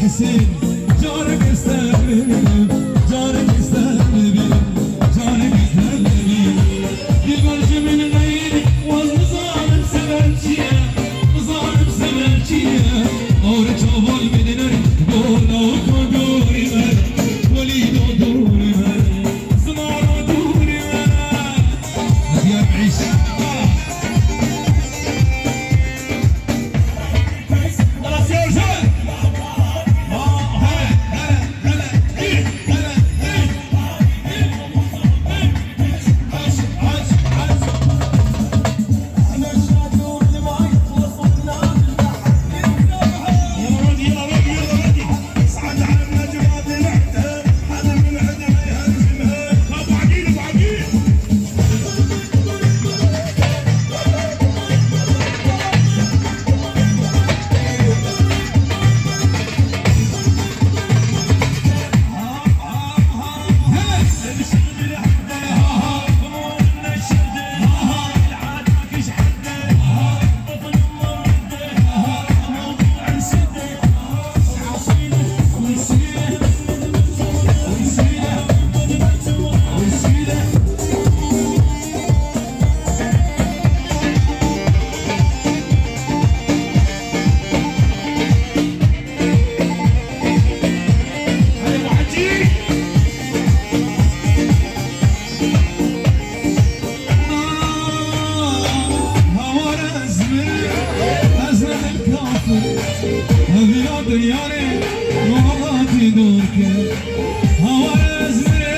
حسين جارك استقبل جارك استقبل جارك استقبل يبرج من غيري والظالم سبلتيا ظالم سبلتيا أورك أول من نري قولوا كدوري مر وليد دوري مر زمار دوري مر يا بعيش دياري وغلطي دورك هوا أزمري